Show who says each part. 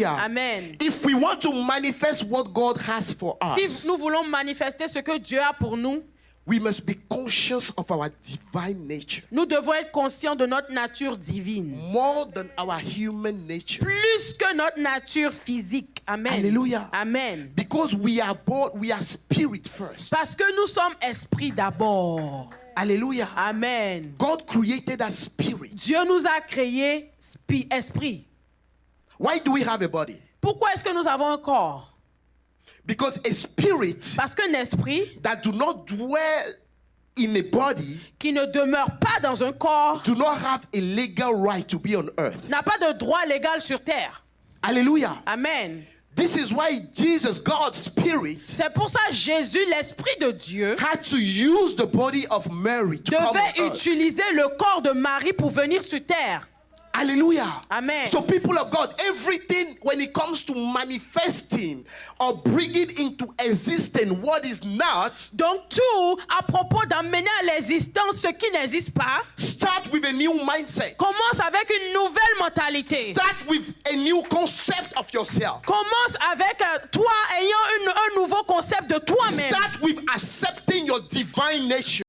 Speaker 1: Hallelujah.
Speaker 2: Amen.
Speaker 1: If we want to manifest what God has for
Speaker 2: Si
Speaker 1: us,
Speaker 2: nous voulons manifester ce que Dieu a pour nous,
Speaker 1: we must be conscious of our divine nature
Speaker 2: nous devons être conscients de notre nature divine.
Speaker 1: more than our human nature.
Speaker 2: Plus que notre nature physique. Amen.
Speaker 1: Hallelujah.
Speaker 2: Amen.
Speaker 1: Because we are born, we are spirit first.
Speaker 2: Parce que nous sommes esprits d'abord.
Speaker 1: Hallelujah.
Speaker 2: Amen.
Speaker 1: God created us spirit.
Speaker 2: Dieu nous a créé esprit.
Speaker 1: Why do we have a body?
Speaker 2: Pourquoi est-ce que nous avons un corps?
Speaker 1: Because a spirit
Speaker 2: Parce qu'un esprit
Speaker 1: that do not dwell in a body
Speaker 2: qui ne demeure pas dans un corps
Speaker 1: do not have a legal right to be on earth.
Speaker 2: n'a pas de droit légal sur terre.
Speaker 1: Hallelujah.
Speaker 2: Amen.
Speaker 1: This is why Jesus, God's spirit,
Speaker 2: C'est pour ça que Jésus, l'Esprit de Dieu,
Speaker 1: had to use the body of Mary to come
Speaker 2: devait
Speaker 1: on earth.
Speaker 2: utiliser le corps de Marie pour venir sur terre.
Speaker 1: Hallelujah.
Speaker 2: Amen.
Speaker 1: So people of God, everything when it comes to manifesting or bringing into existence what is not,
Speaker 2: Donc tout à propos d'amener à l'existence ce qui n'existe pas,
Speaker 1: start with a new mindset.
Speaker 2: commence avec une nouvelle mentalité.
Speaker 1: Start with a new concept of yourself.
Speaker 2: Commence avec toi ayant un nouveau concept de toi-même.
Speaker 1: Start with accepting your divine nature.